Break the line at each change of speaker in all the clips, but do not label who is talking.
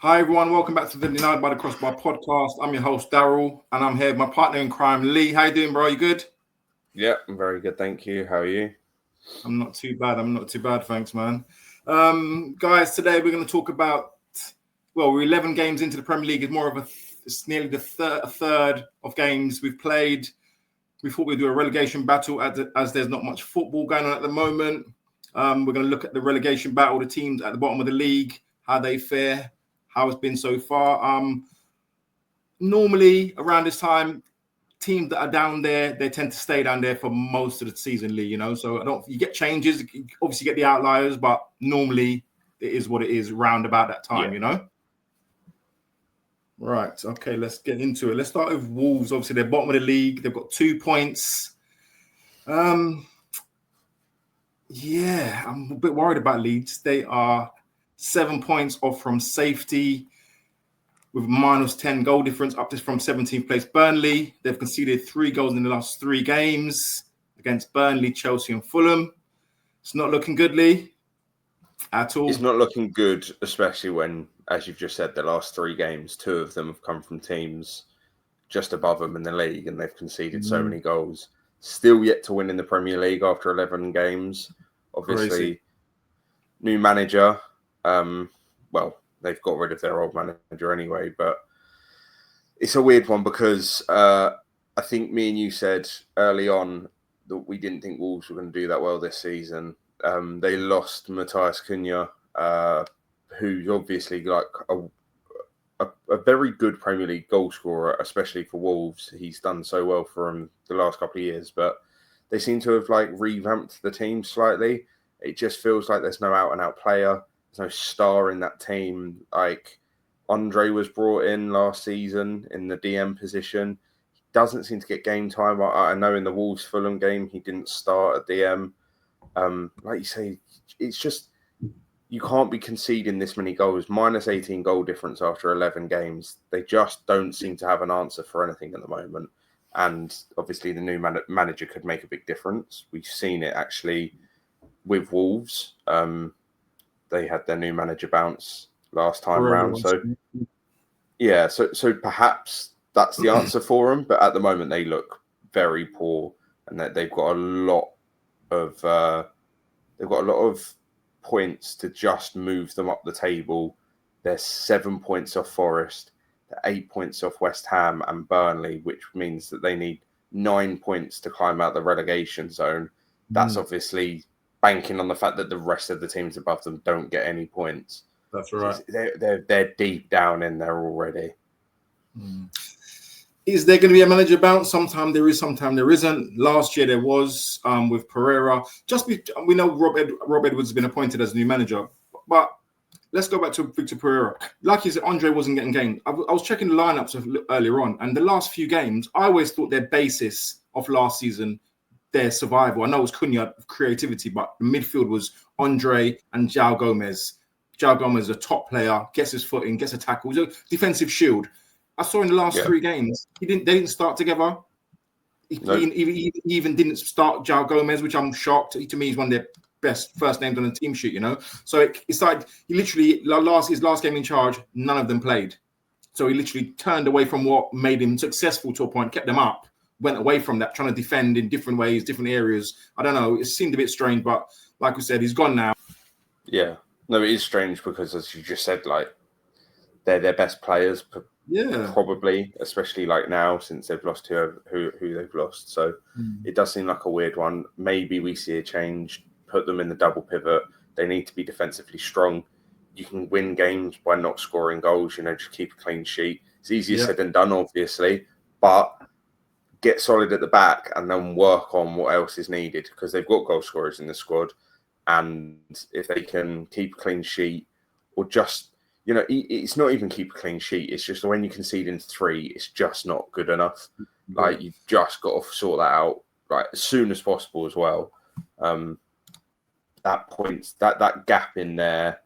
Hi everyone, welcome back to the Denied by the Crossbar podcast. I'm your host Daryl, and I'm here with my partner in crime, Lee. How you doing, bro? You good?
Yeah, I'm very good, thank you. How are you?
I'm not too bad, thanks, man. Guys, today we're going to talk about. We're 11 games into the Premier League. It's nearly the third of games we've played. We thought we'd do a relegation battle as there's not much football going on at the moment. We're going to look at the relegation battle, the teams at the bottom of the league, how they fare, how it's been so far. Normally around this time, teams that are down there, they tend to stay down there for most of the season, Lee, So you get changes, you obviously get the outliers, but normally it is what it is round about that time, Right, okay, let's get into it. Let's start with Wolves. Obviously, they're bottom of the league. They've got 2 points. I'm a bit worried about Leeds. They are 7 points off from safety with minus 10 goal difference up to from 17th place Burnley. They've conceded 3 goals in the last 3 games against Burnley, Chelsea and Fulham. It's not looking good, Lee, at all.
It's not looking good, especially when, as you've just said, the last 3 games, 2 of them have come from teams just above them in the league, and they've conceded so many goals. Still yet to win in the Premier League after 11 games. Obviously,
Crazy.
New manager. They've got rid of their old manager anyway, but it's a weird one because I think me and you said early on that we didn't think Wolves were going to do that well this season. They lost Matthias Cunha, who's obviously like a very good Premier League goal scorer, especially for Wolves. He's done so well for them the last couple of years, but they seem to have like revamped the team slightly. It just feels like there's no out-and-out player. There's no star in that team. Like Andre was brought in last season in the DM position. He doesn't seem to get game time. I know in the Wolves Fulham game he didn't start at DM. Like you say, it's just you can't be conceding this many goals. Minus 18 goal difference after 11 games. They just don't seem to have an answer for anything at the moment. And obviously the new manager could make a big difference. We've seen it actually with Wolves. They had their new manager bounce last time round. So perhaps that's the answer for them. But at the moment, they look very poor, and that they've got a lot of points to just move them up the table. They're 7 points off Forest, they're 8 points off West Ham and Burnley, which means that they need 9 points to climb out the relegation zone. That's obviously banking on the fact that the rest of the teams above them don't get any points.
That's right.
They're deep down in there already.
Is there going to be a manager bounce? Sometime there is, sometime there isn't. Last year there was with Pereira. We know Rob Edwards has been appointed as new manager, but let's go back to Victor Pereira. Like you said, Andre wasn't getting games. I was checking the lineups earlier on, and the last few games, I always thought their basis of last season, their survival. I know it was Cunha creativity, but the midfield was Andre and João Gomez. João Gomez is a top player, gets his foot in, gets a tackle. He's a defensive shield. I saw in the last 3 games, they didn't start together. He even didn't start João Gomez, which I'm shocked. To me, he's one of their best first names on the team sheet, So it started, he literally, his last game in charge, none of them played. So he literally turned away from what made him successful to a point, kept them up, went away from that, trying to defend in different ways, different areas. I don't know. It seemed a bit strange, but like we said, he's gone now.
Yeah. No, it is strange because, as you just said, like, they're their best players, probably, especially like now since they've lost who they've lost. So it does seem like a weird one. Maybe we see a change, put them in the double pivot. They need to be defensively strong. You can win games by not scoring goals, just keep a clean sheet. It's easier said than done, obviously, but get solid at the back and then work on what else is needed because they've got goal scorers in the squad. And if they can keep a clean sheet or just, it's not even keep a clean sheet. It's just when you concede in 3, it's just not good enough. Like, you've just got to sort that out as soon as possible as well. That gap in there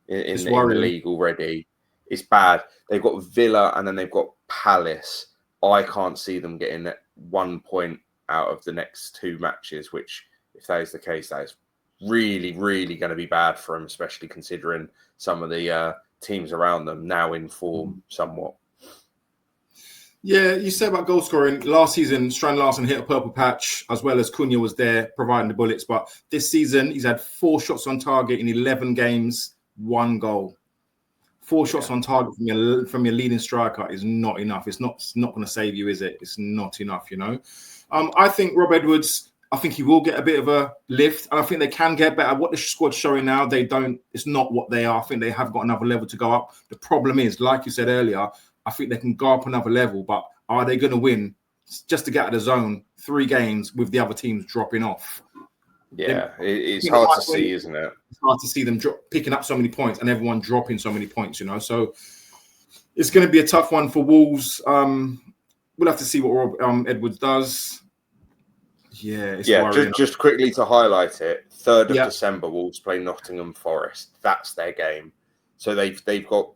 in the league already is bad. They've got Villa and then they've got Palace. I can't see them getting 1 point out of the next 2 matches, which, if that is the case, that is really, really going to be bad for them, especially considering some of the teams around them now in form somewhat.
Yeah, you said about goal scoring. Last season, Strand Larsen hit a purple patch, as well as Cunha was there providing the bullets. But this season, he's had 4 shots on target in 11 games, 1 goal. 4 shots on target from your leading striker is not enough. It's not going to save you, is it? It's not enough, you know. I think Rob Edwards, I think he will get a bit of a lift, and I think they can get better. What the squad's showing now, they don't. It's not what they are. I think they have got another level to go up. The problem is, like you said earlier, I think they can go up another level, but are they going to win just to get out of the zone 3 games with the other teams dropping off?
Yeah, it's hard to see, isn't it?
It's hard to see them picking up so many points and everyone dropping so many points, you know. So it's going to be a tough one for Wolves. We'll have to see what Rob Edwards does. Yeah, it's worrying.
Just quickly to highlight it, 3rd of December, Wolves play Nottingham Forest. That's their game. So they've got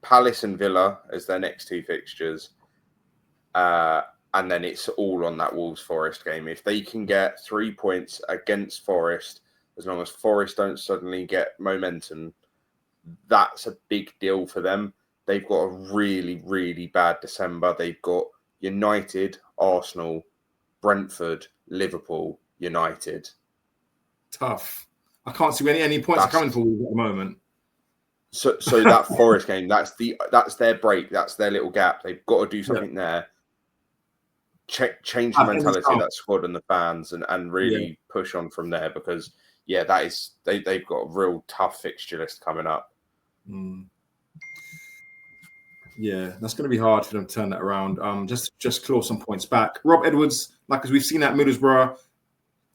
Palace and Villa as their next 2 fixtures. And then it's all on that Wolves Forest game. If they can get 3 points against Forest, as long as Forest don't suddenly get momentum, that's a big deal for them. They've got a really, really bad December. They've got United, Arsenal, Brentford, Liverpool, United.
Tough. I can't see any points coming for Wolves at the moment.
So that Forest game, that's their break. That's their little gap. They've got to do something there. Change the mentality of that squad and the fans, and really push on from there, because that is they've got a real tough fixture list coming up.
Yeah, that's going to be hard for them to turn that around. Just claw some points back. Rob Edwards, as we've seen at Middlesbrough,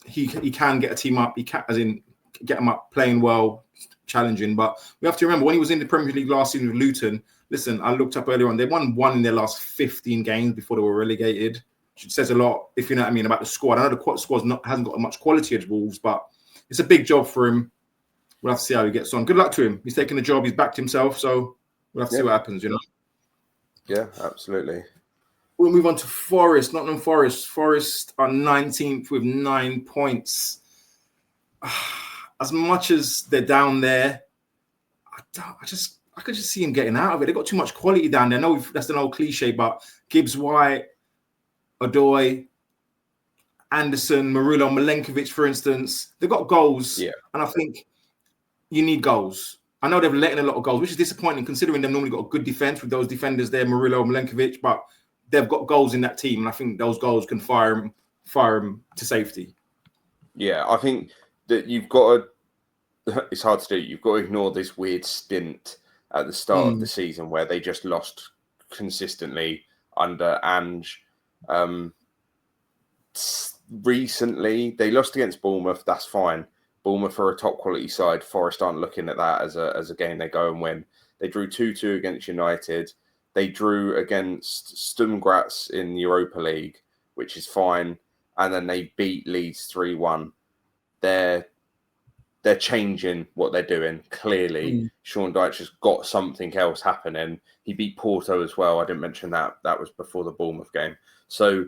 he can get a team up. He can, as in get them up, playing well, challenging. But we have to remember, when he was in the Premier League last season with Luton, listen, I looked up earlier on, they won 1 in their last 15 games before they were relegated. Which says a lot, if you know what I mean, about the squad. I know the squad hasn't got much quality as Wolves, but it's a big job for him. We'll have to see how he gets on. Good luck to him. He's taking the job. He's backed himself, so we'll have to see what happens, you know.
Yeah, absolutely.
We'll move on to Forest, Nottingham Forest. Forest are 19th with 9 points. As much as they're down there, I could just see him getting out of it. They've got too much quality down there. I know that's an old cliche, but Gibbs White, Odoi, Anderson, Murillo, Milenkovic, for instance, they've got goals. Yeah. And I think you need goals. I know they've let in a lot of goals, which is disappointing considering they've normally got a good defense with those defenders there, Murillo, Milenkovic, but they've got goals in that team. And I think those goals can fire them to safety.
Yeah, I think that you've got to, it's hard to do. You've got to ignore this weird stint at the start of the season where they just lost consistently under Ange. Recently they lost against Bournemouth. That's fine. Bournemouth are a top quality side. Forest aren't looking at that as a game they go and win. They drew 2-2 against United. They drew against Sturm Graz in Europa League, which is fine, and then they beat Leeds 3-1. They're changing what they're doing, clearly. Sean Dyche has got something else happening. He beat Porto as well. I didn't mention that. That was before the Bournemouth game. So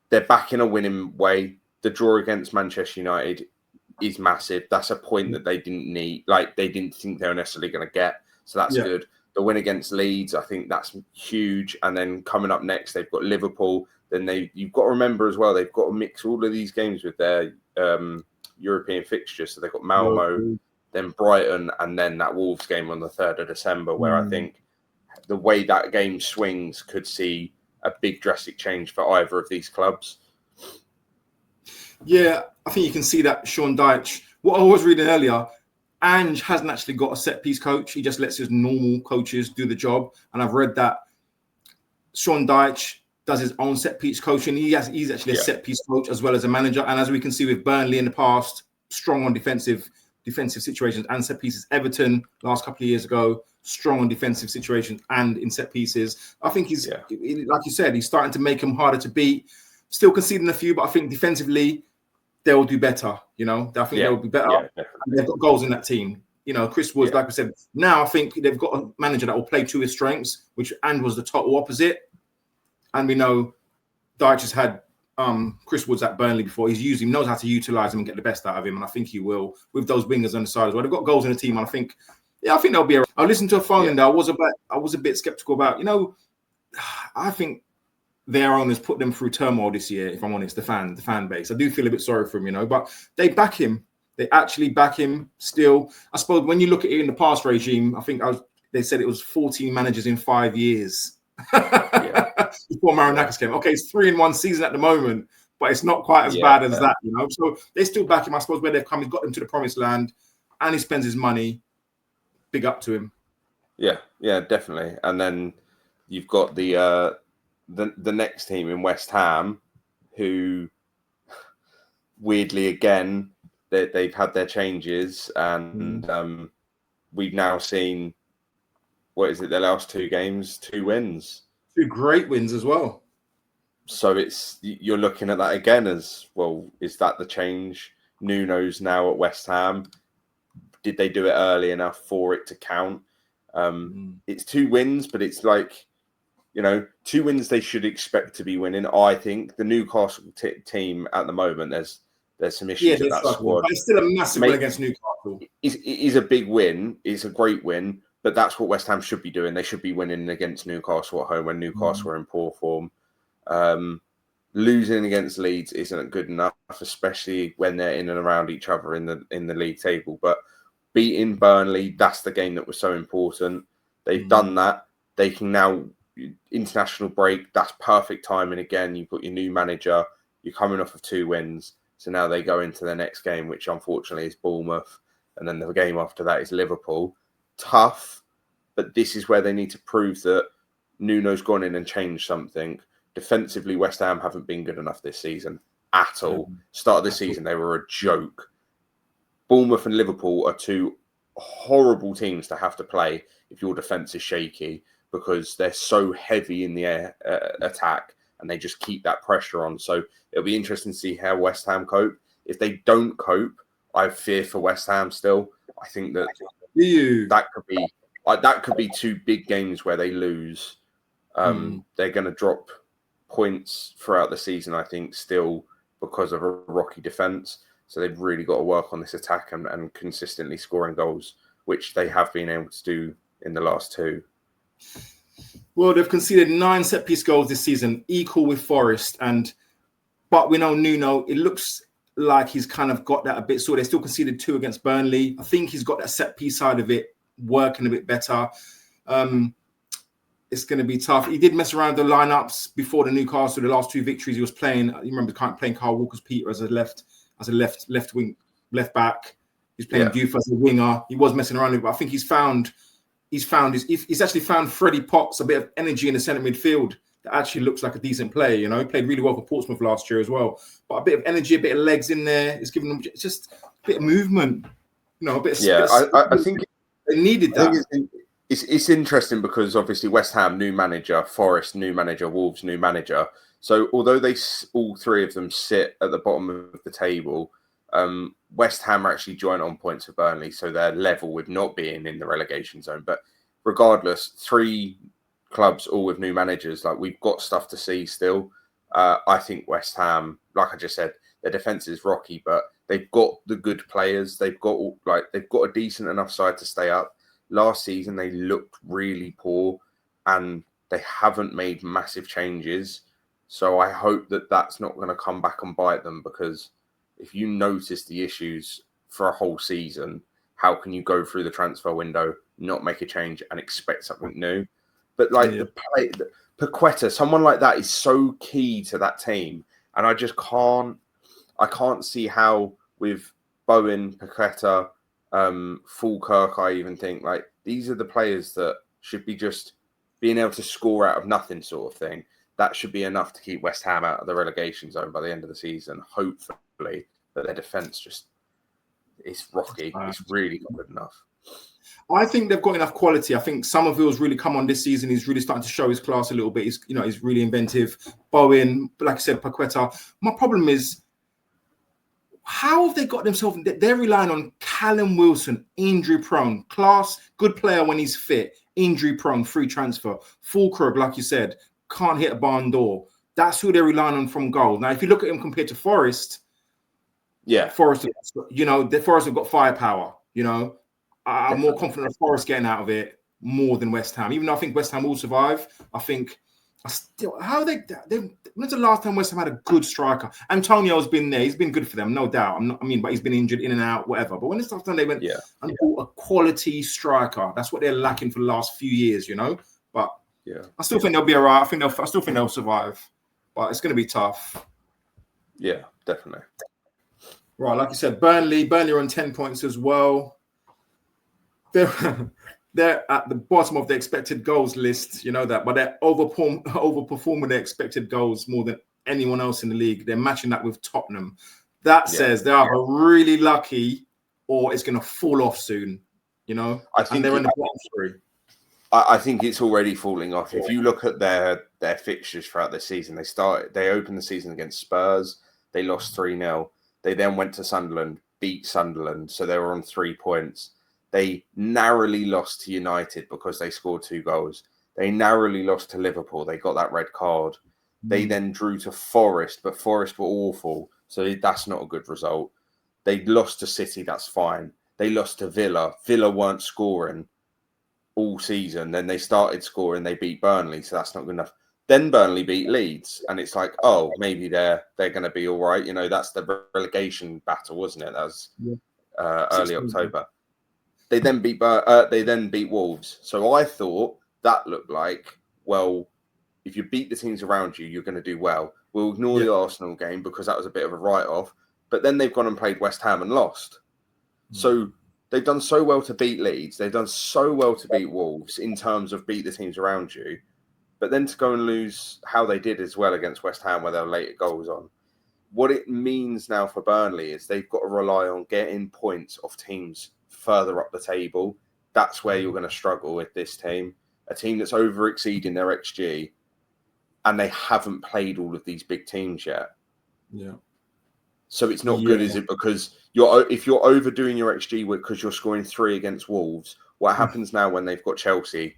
they're back in a winning way. The draw against Manchester United is massive. That's a point that they didn't need. They didn't think they were necessarily going to get. So that's good. The win against Leeds, I think that's huge. And then coming up next, they've got Liverpool. Then you've got to remember as well, they've got to mix all of these games with their European fixtures. So they've got Malmo, then Brighton, and then that Wolves game on the 3rd of December, where I think the way that game swings could see a big drastic change for either of these clubs.
Yeah, I think you can see that Sean Dyche. What I was reading earlier, Ange hasn't actually got a set-piece coach. He just lets his normal coaches do the job. And I've read that Sean Dyche does his own set-piece coaching. He's actually a set-piece coach as well as a manager. And as we can see with Burnley in the past, strong on defensive situations and set pieces. Everton last couple of years ago, strong on defensive situations and in set pieces. I think he's, like you said, he's starting to make them harder to beat. Still conceding a few, but I think defensively they'll do better. You know, I think they'll be better. They've got goals in that team. You know, Chris Woods, like I said, now I think they've got a manager that will play to his strengths, which and was the total opposite. And we know Dyche has had Chris Woods at Burnley before. He knows how to utilize him and get the best out of him, and I think he will with those wingers on the side as well. They've got goals in the team, and I think Yeah, I think they'll be. I listened to a phone in there. I was a bit skeptical about. I think their owners put them through turmoil this year. If I'm honest, the fan base. I do feel a bit sorry for him, but they back him. They actually back him still. I suppose when you look at it in the past regime, I think they said it was 14 managers in 5 years before Marinakis came. Okay, it's 3 in 1 season at the moment, but it's not quite as bad as that, So they still back him. I suppose where they've come, he's got them to the promised land, and he spends his money. Big up to him.
Yeah, definitely. And then you've got the next team in West Ham, who weirdly again they've had their changes, and we've now seen their last 2 games, 2 wins,
2 great wins as well.
So you're looking at that again as well. Is that the change? Nuno's now at West Ham. Did they do it early enough for it to count? It's 2 wins, but it's like, 2 wins they should expect to be winning. I think the Newcastle team at the moment, there's some issues with that squad.
But it's still a massive win against Newcastle.
It is a big win. It's a great win, but that's what West Ham should be doing. They should be winning against Newcastle at home when Newcastle are in poor form. Losing against Leeds isn't good enough, especially when they're in and around each other in the league table. But beating Burnley, that's the game that was so important. They've done that. They can now, international break, that's perfect timing again. You've got your new manager. You're coming off of 2 wins. So now they go into the next game, which unfortunately is Bournemouth. And then the game after that is Liverpool. Tough, but this is where they need to prove that Nuno's gone in and changed something. Defensively, West Ham haven't been good enough this season at all. Start of the season, they were a joke. Bournemouth and Liverpool are 2 horrible teams to have to play if your defence is shaky, because they're so heavy in the air attack and they just keep that pressure on. So it'll be interesting to see how West Ham cope. If they don't cope, I fear for West Ham still. I think that that could be 2 big games where they lose. They're going to drop points throughout the season, I think, still because of a rocky defence. So they've really got to work on this attack and consistently scoring goals, which they have been able to do in the last 2.
Well, they've conceded 9 set-piece goals this season, equal with Forest. But we know Nuno, it looks like he's kind of got that a bit. So they still conceded 2 against Burnley. I think he's got that set-piece side of it working a bit better. It's going to be tough. He did mess around with the lineups before the Newcastle, the last 2 victories he was playing. You remember playing Carl Walker-Peters as a left wing, left back. He's playing Diouf as a winger. He was messing around with it, but I think he's actually found Freddie Potts a bit of energy in the centre midfield that actually looks like a decent player. He played really well for Portsmouth last year as well. But a bit of energy, a bit of legs in there. It's giving them just a bit of movement. A bit of
I think
they needed that.
It's interesting because obviously West Ham, new manager, Forest, new manager, Wolves, new manager. So although all 3 of them sit at the bottom of the table, West Ham are actually joint on points with Burnley, so they're level with not being in the relegation zone. But regardless, 3 clubs all with new managers, like, we've got stuff to see still. I think West Ham, like I just said, their defence is rocky, but they've got the good players. They've got a decent enough side to stay up. Last season, they looked really poor and they haven't made massive changes. So I hope that that's not going to come back and bite them, because if you notice the issues for a whole season, how can you go through the transfer window, not make a change and expect something new? But Paqueta, someone like that is so key to that team. And I just can't see how with Bowen, Paqueta, Falkirk, I even think, like, these are the players that should be just being able to score out of nothing sort of thing. That should be enough to keep West Ham out of the relegation zone by the end of the season, hopefully. But their defence it's rocky. It's really not good enough.
I think they've got enough quality. I think Somerville's really come on this season. He's really starting to show his class a little bit. He's really inventive. Bowen, like I said, Paqueta. My problem is, how have they got themselves? They're relying on Callum Wilson, injury prone, class, good player when he's fit, injury prone, free transfer. Fulkirk, like you said, can't hit a barn door. That's who they're relying on from goal. Now, if you look at him compared to Forest, Forest, the Forest have got firepower. I'm more confident of Forest getting out of it more than West Ham. Even though I think West Ham will survive, I think when's the last time West Ham had a good striker? Antonio's been there. He's been good for them, no doubt. But he's been injured in and out, whatever. But when it's last time they went and bought a quality striker, that's what they're lacking for the last few years, But I still think they'll be all right. I still think they'll survive. But it's going to be tough.
Yeah, definitely.
Right, like you said, Burnley are on 10 points as well. They're at the bottom of the expected goals list, you know that, but they're overperforming their expected goals more than anyone else in the league. They're matching that with Tottenham. That says they're either really lucky or it's going to fall off soon,
I think
they're in the bottom three.
I think it's already falling off. If you look at their fixtures throughout the season, they opened the season against Spurs. They lost 3-0. They then went to Sunderland, beat Sunderland, so they were on 3 points. They narrowly lost to United because they scored 2 goals. They narrowly lost to Liverpool. They got that red card. They then drew to Forest, but Forest were awful, so that's not a good result. They lost to City, that's fine. They lost to Villa. Villa weren't scoring all season. Then they started scoring. They beat Burnley, so that's not good enough. Then Burnley beat Leeds, and it's like, oh, maybe they're going to be all right. That's the relegation battle, wasn't it? That was early October. They then beat Wolves. So I thought that looked like, well, if you beat the teams around you, you're going to do well. We'll ignore the Arsenal game because that was a bit of a write-off. But then they've gone and played West Ham and lost. So they've done so well to beat Leeds. They've done so well to beat Wolves in terms of beat the teams around you. But then to go and lose how they did as well against West Ham where they were late at goals on. What it means now for Burnley is they've got to rely on getting points off teams further up the table. That's where you're going to struggle with this team. A team that's over-exceeding their XG, and they haven't played all of these big teams yet.
Yeah.
So it's not good, is it? Because if you're overdoing your XG because you're scoring 3 against Wolves, what happens now when they've got Chelsea?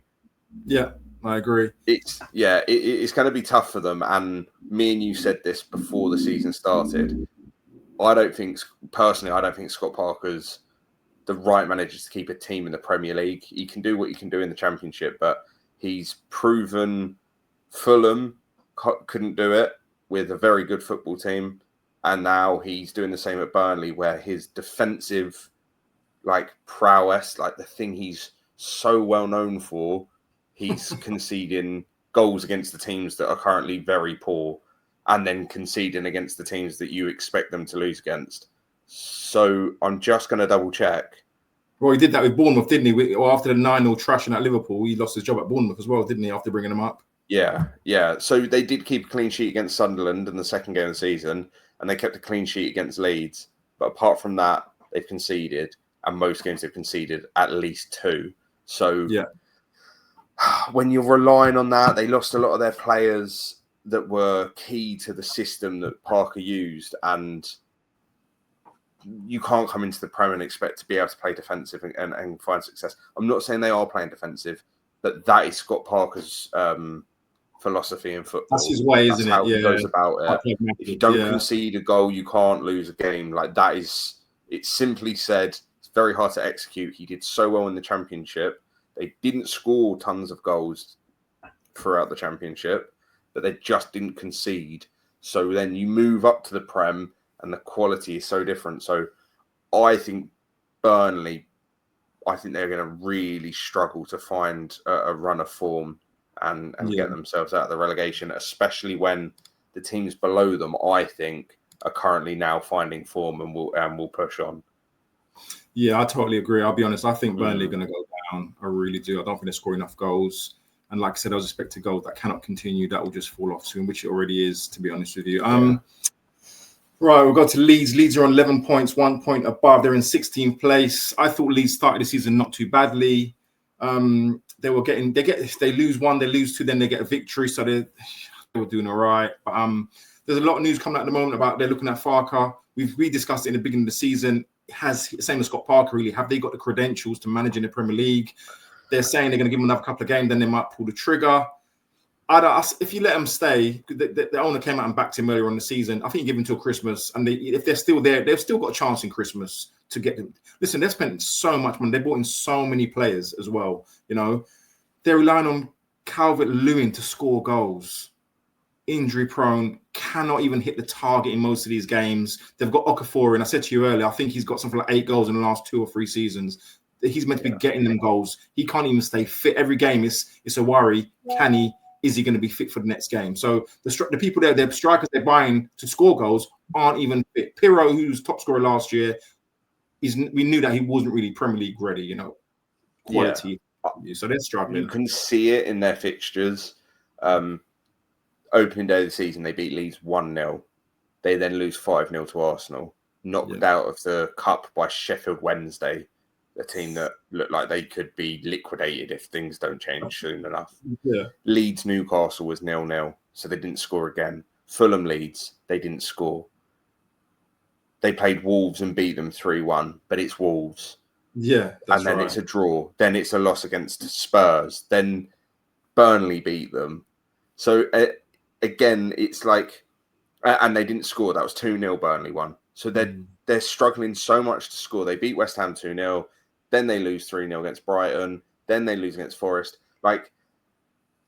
Yeah, I agree.
It's going to be tough for them. And me and you said this before the season started. I don't think Scott Parker's the right manager to keep a team in the Premier League. He can do what he can do in the Championship, but he's proven Fulham couldn't do it with a very good football team. And now he's doing the same at Burnley, where his defensive prowess, the thing he's so well known for, he's conceding goals against the teams that are currently very poor and then conceding against the teams that you expect them to lose against. So I'm just going to double check.
Well, he did that with Bournemouth, didn't he? Or after the 9-0 trashing at Liverpool, he lost his job at Bournemouth as well, didn't he, after bringing them up?
Yeah. So they did keep a clean sheet against Sunderland in the second game of the season, and they kept a clean sheet against Leeds. But apart from that, they've conceded, and most games they've conceded at least 2. So when you're relying on that, they lost a lot of their players that were key to the system that Parker used, and you can't come into the Prem and expect to be able to play defensive and find success. I'm not saying they are playing defensive, but that is Scott Parker's philosophy in football.
That's his way, isn't it?
That's how he goes about it. If you don't concede a goal, you can't lose a game. That is, it's simply said, it's very hard to execute. He did so well in the Championship. They didn't score tons of goals throughout the Championship, but they just didn't concede. So then you move up to the Prem, and the quality is so different. So I think Burnley, they're going to really struggle to find a run of form and get themselves out of the relegation, especially when the teams below them, I think, are currently now finding form and will push on.
Yeah, I totally agree. I'll be honest. I think Burnley are going to go down. I really do. I don't think they score enough goals. And like I said, I was expecting goals that cannot continue. That will just fall off soon, which it already is, to be honest with you. Right, we'll go to Leeds. Leeds are on 11 points, 1 point above. They're in 16th place. I thought Leeds started the season not too badly. They lose 1, they lose 2, then they get a victory. So they were doing all right. But there's a lot of news coming out at the moment about they're looking at Farker. We discussed it in the beginning of the season. Same as Scott Parker, really. Have they got the credentials to manage in the Premier League? They're saying they're going to give him another couple of games, then they might pull the trigger. If you let them stay, the owner came out and backed him earlier on the season. I think you give him till Christmas, and if they're still there, they've still got a chance in Christmas. to get them. Listen, they spent so much money. They brought in so many players as well. You know, they're relying on Calvert-Lewin to score goals. Injury prone, cannot even hit the target in most of these games. They've got Okafor, and I said to you earlier, I think he's got something like 8 goals in the last 2 or 3 seasons. He's meant to be getting them goals. He can't even stay fit. Every game it's a worry. Is he going to be fit for the next game? So the people there, the strikers they're buying to score goals aren't even fit. Pirro, who's top scorer last year, we knew that he wasn't really Premier League ready, you know, quality. Yeah. So they're struggling.
You can see it in their fixtures. Opening day of the season, they beat Leeds 1-0. They then lose 5-0 to Arsenal. Knocked out of the cup by Sheffield Wednesday, a team that looked like they could be liquidated if things don't change soon enough.
Yeah.
Leeds Newcastle was 0-0, so they didn't score again. Fulham Leeds, they didn't score. They played Wolves and beat them 3-1, but it's Wolves.
Yeah,
and then it's a draw. Then it's a loss against Spurs. Then Burnley beat them. So again, it's like, and they didn't score. That was 2-0 Burnley won. So they're struggling so much to score. They beat West Ham 2-0. Then they lose 3-0 against Brighton. Then they lose against Forest. Like,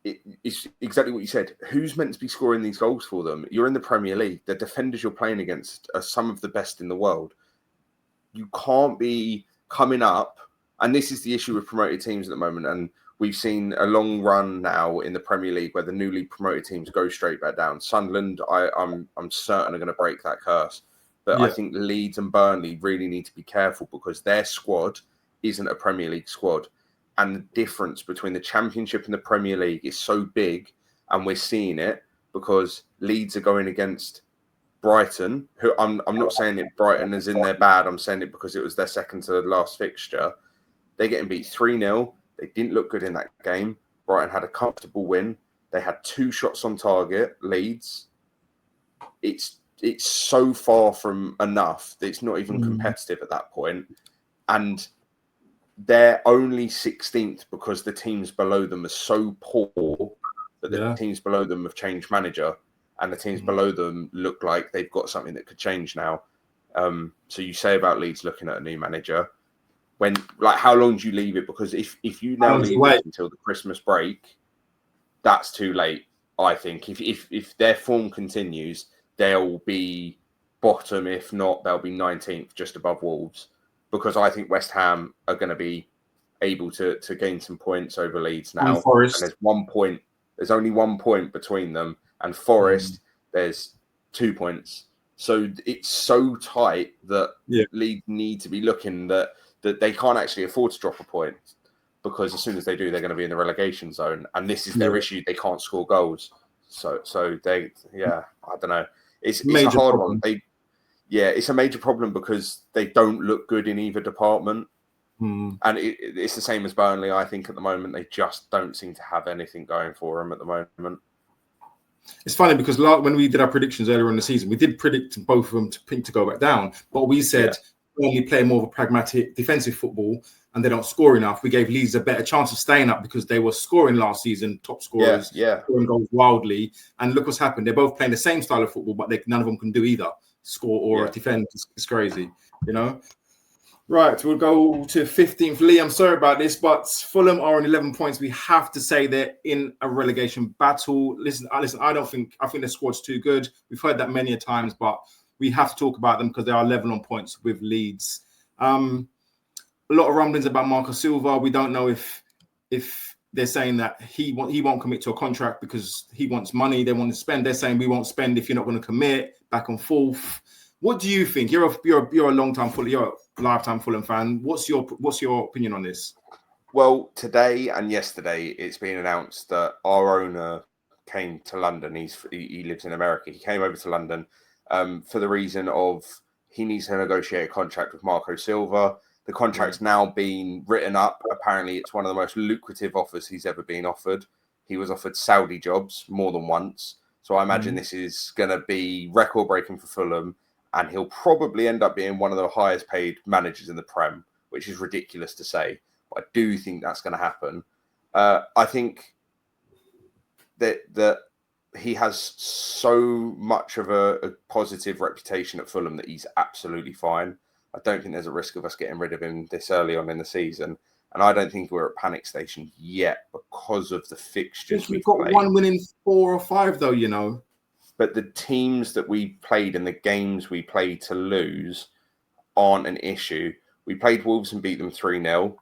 it's exactly what you said. Who's meant to be scoring these goals for them? You're in the Premier League. The defenders you're playing against are some of the best in the world. You can't be coming up, and this is the issue with promoted teams at the moment. And we've seen a long run now in the Premier League where the newly promoted teams go straight back down. Sunderland, I'm certain are going to break that curse. But I think Leeds and Burnley really need to be careful because their squad isn't a Premier League squad. And the difference between the Championship and the Premier League is so big. And we're seeing it because Leeds are going against Brighton, who I'm not saying it Brighton is in their bad. I'm saying it because it was their second to the last fixture. They're getting beat 3-0. They didn't look good in that game. Brighton had a comfortable win. They had 2 shots on target, Leeds. It's so far from enough that it's not even competitive at that point. And they're only 16th because the teams below them are so poor that the teams below them have changed manager. And the teams below them look like they've got something that could change now. So you say about Leeds looking at a new manager. When, like, how long do you leave it? Because if you now leave it until the Christmas break, that's too late. I think if their form continues, they'll be bottom. If not, they'll be 19th, just above Wolves. Because I think West Ham are going to be able to gain some points over Leeds now.
And Forest.
And there's 1 point. There's only 1 point between them. And Forest, there's 2 points. So it's so tight that Leeds need to be looking that they can't actually afford to drop a point because as soon as they do, they're going to be in the relegation zone. And this is their issue. They can't score goals. So they, I don't know. It's a hard one. It's a major problem because they don't look good in either department. And it's the same as Burnley, I think, at the moment. They just don't seem to have anything going for them at the moment.
It's funny because when we did our predictions earlier in the season, we did predict both of them to go back down. But we said only play more of a pragmatic defensive football and they don't score enough. We gave Leeds a better chance of staying up because they were scoring last season, top scorers, scoring goals wildly. And look what's happened. They're both playing the same style of football, but none of them can do either score or defend. It's crazy, you know? Right, we'll go to 15th. Lee, I'm sorry about this, but Fulham are on 11 points. We have to say they're in a relegation battle. Listen, I think the squad's too good. We've heard that many a times, but we have to talk about them because they are level on points with Leeds. A lot of rumblings about Marco Silva. We don't know if they're saying that he won't commit to a contract because he wants money. They want to spend. They're saying we won't spend if you're not going to commit. Back and forth. What do you think? You're a long-time Fulham, you're a lifetime Fulham fan. What's your opinion on this?
Well, today and yesterday, it's been announced that our owner came to London. He lives in America. He came over to London for the reason of he needs to negotiate a contract with Marco Silva. The contract's now been written up. Apparently, it's one of the most lucrative offers he's ever been offered. He was offered Saudi jobs more than once. So I imagine this is going to be record-breaking for Fulham. And he'll probably end up being one of the highest paid managers in the Prem, which is ridiculous to say. But I do think that's going to happen. I think that he has so much of a positive reputation at Fulham that he's absolutely fine. I don't think there's a risk of us getting rid of him this early on in the season. And I don't think we're at panic station yet because of the fixtures
We've got
played.
1 win in 4 or 5, though, you know.
But the teams that we played and the games we played to lose aren't an issue. We played Wolves and beat them 3-0.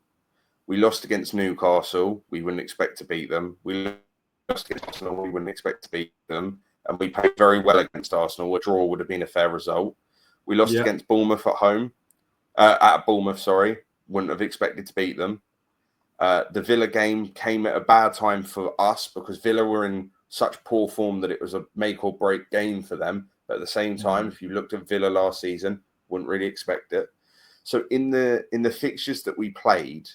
We lost against Newcastle. We wouldn't expect to beat them. We lost against Arsenal. We wouldn't expect to beat them. And we played very well against Arsenal. A draw would have been a fair result. We lost against Bournemouth at home. At Bournemouth, sorry. Wouldn't have expected to beat them. The Villa game came at a bad time for us because Villa were in such poor form that it was a make or break game for them. But at the same time, if you looked at Villa last season, wouldn't really expect it. So in the fixtures that we played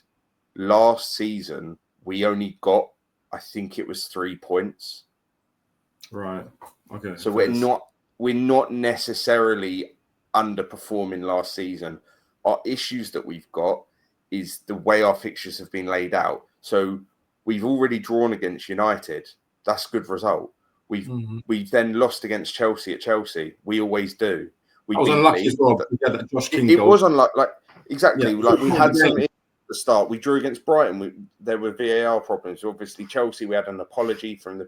last season, we only got, I think it was 3 points.
Right. Okay.
So we're not necessarily underperforming last season. Our issues that we've got is the way our fixtures have been laid out. So we've already drawn against United. That's a good result. We've then lost against Chelsea at Chelsea. We always do.
I was unlucky as well.
It was unlucky. Exactly. Yeah. We had some at the start. We drew against Brighton. There were VAR problems. Obviously, Chelsea, we had an apology from the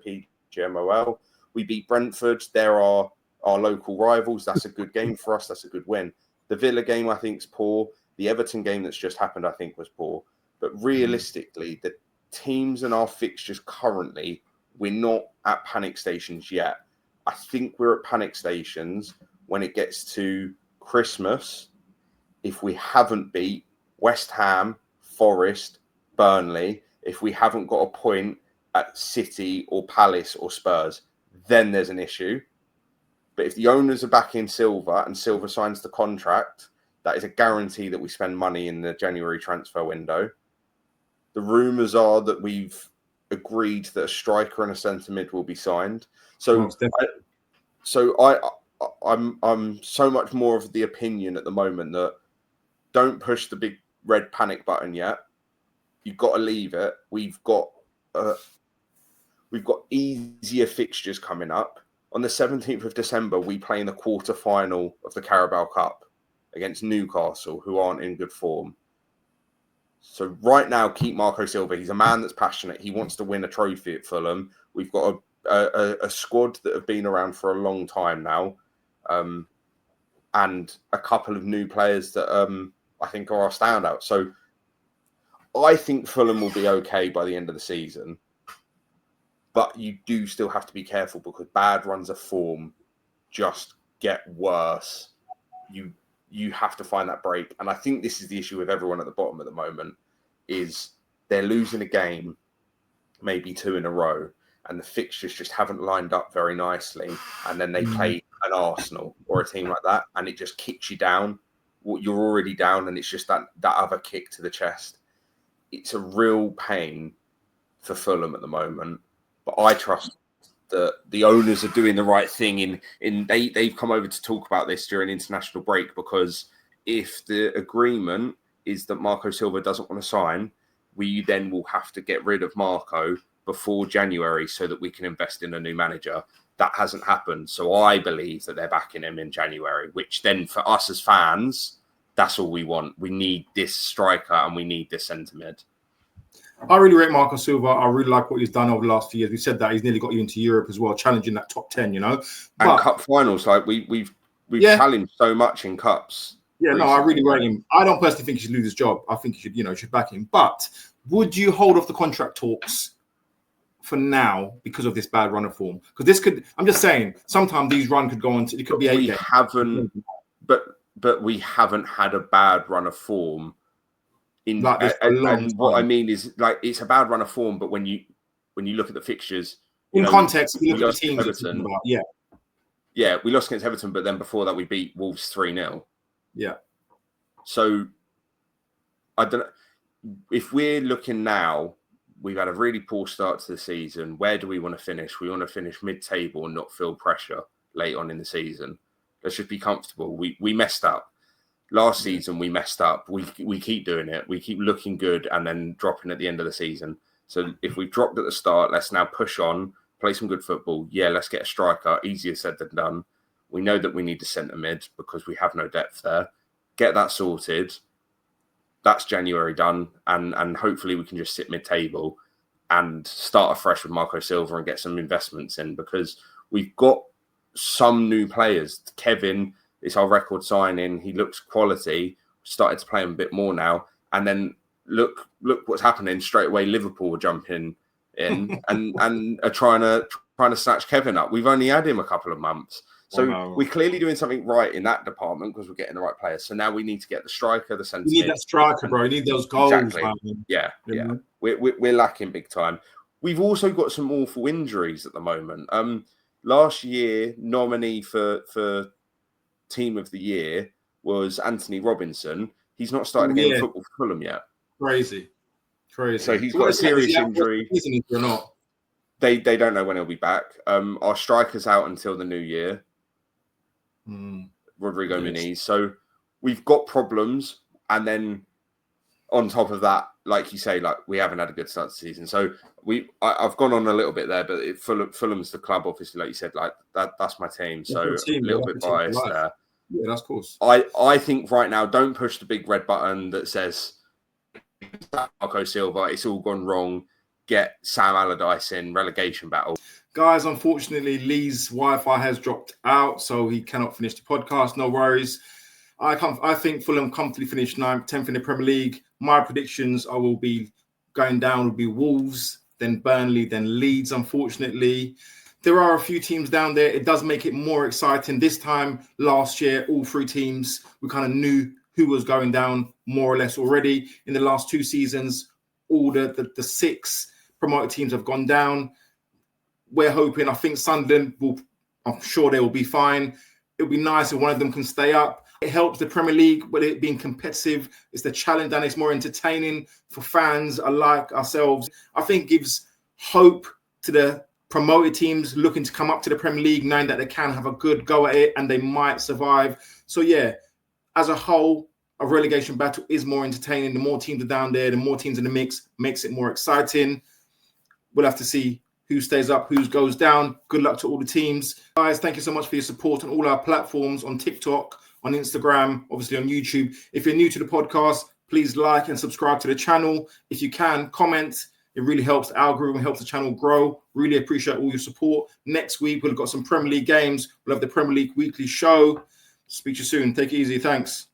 PGMOL. We beat Brentford. They're our local rivals. That's a good game for us. That's a good win. The Villa game, I think, is poor. The Everton game that's just happened, I think, was poor. But realistically, the teams and our fixtures currently, we're not at panic stations yet. I think we're at panic stations when it gets to Christmas. If we haven't beat West Ham, Forest, Burnley, if we haven't got a point at City or Palace or Spurs, then there's an issue. But if the owners are backing Silva and Silva signs the contract, that is a guarantee that we spend money in the January transfer window. The rumours are that we've agreed that a striker and a centre mid will be signed. So, I'm so much more of the opinion at the moment that don't push the big red panic button yet. You've got to leave it. We've got easier fixtures coming up. On the 17th of December, we play in the quarter-final of the Carabao Cup against Newcastle, who aren't in good form. So right now, keep Marco Silva. He's a man that's passionate. He wants to win a trophy at Fulham. We've got a squad that have been around for a long time now, and a couple of new players that I think are our standouts. So I think Fulham will be okay by the end of the season. But you do still have to be careful because bad runs of form just get worse. You have to find that break. And I think this is the issue with everyone at the bottom at the moment is they're losing a game, maybe 2 in a row, and the fixtures just haven't lined up very nicely. And then they play an Arsenal or a team like that, and it just kicks you down. You're already down, and it's just that other kick to the chest. It's a real pain for Fulham at the moment. But I trust that the owners are doing the right thing. They've come over to talk about this during international break because if the agreement is that Marco Silva doesn't want to sign, we then will have to get rid of Marco before January so that we can invest in a new manager. That hasn't happened. So I believe that they're backing him in January, which then for us as fans, that's all we want. We need this striker and we need this centre mid.
I really rate Marco Silva. I really like what he's done over the last few years. We said that he's nearly got you into Europe as well, challenging that top 10, you know.
And cup finals, like we've challenged so much in cups.
Yeah, recently. No, I really rate him. I don't personally think he should lose his job. I think he should back him. But would you hold off the contract talks for now because of this bad run of form? Because this could, I'm just saying, sometimes these run could go on to, it could be 8 games.
But we haven't had a bad run of form. And what I mean is, like, it's a bad run of form, but when you look at the fixtures,
in context, we look at the teams
Everton, we lost against Everton, but then before that we beat Wolves 3-0.
Yeah.
So I don't know if we're looking now. We've had a really poor start to the season. Where do we want to finish? We want to finish mid-table and not feel pressure late on in the season. Let's just be comfortable. We messed up. Last season, we messed up. We keep doing it. We keep looking good and then dropping at the end of the season. So if we've dropped at the start, let's now push on, play some good football. Yeah, let's get a striker. Easier said than done. We know that we need a centre mid because we have no depth there. get that sorted. That's January done, and hopefully we can just sit mid-table and start afresh with Marco Silva and get some investments in, because we've got some new players. Kevin is our record signing. He looks quality. Started to play him a bit more now, and then look what's happening straight away. Liverpool are jumping in and are trying to snatch Kevin up. We've only had him a couple of months. So we're clearly doing something right in that department because we're getting the right players. So now we need to get the striker, the centre.
You need that striker, bro. You need those goals.
Exactly.
Man.
Yeah. We're lacking big time. We've also got some awful injuries at the moment. Last year, nominee for Team of the Year was Anthony Robinson. He's not started a game of football for Fulham yet.
Crazy.
So he's got a serious injury.
Or not?
They don't know when he'll be back. Our striker's out until the new year. Rodrigo Muniz. So we've got problems, and then on top of that, like you say, like we haven't had a good start to the season. So I've gone on a little bit there, but Fulham's the club, obviously, like you said, like that's my team. So a little bit biased there.
Yeah, that's cool.
I think right now, don't push the big red button that says Marco Silva. It's all gone wrong. Get Sam Allardyce in relegation battle.
Guys, unfortunately, Lee's Wi-Fi has dropped out, so he cannot finish the podcast. No worries. I think Fulham comfortably finished 9th, 10th in the Premier League. My predictions I will be going down will be Wolves, then Burnley, then Leeds, unfortunately. There are a few teams down there. It does make it more exciting. This time last year, all three teams, we kind of knew who was going down more or less already. In the last 2 seasons, all the 6 promoted teams have gone down. We're hoping, I think Sunderland I'm sure they will be fine. It'll be nice if one of them can stay up. It helps the Premier League with it being competitive. It's the challenge and it's more entertaining for fans alike ourselves. I think it gives hope to the promoted teams looking to come up to the Premier League, knowing that they can have a good go at it and they might survive. So yeah, as a whole, a relegation battle is more entertaining. The more teams are down there, the more teams in the mix makes it more exciting. We'll have to see who stays up, who goes down. Good luck to all the teams. Guys, thank you so much for your support on all our platforms, on TikTok, on Instagram, obviously on YouTube. If you're new to the podcast, please like and subscribe to the channel. If you can, comment. It really helps the algorithm, helps the channel grow. Really appreciate all your support. Next week, we've got some Premier League games. We'll have the Premier League weekly show. Speak to you soon. Take it easy. Thanks.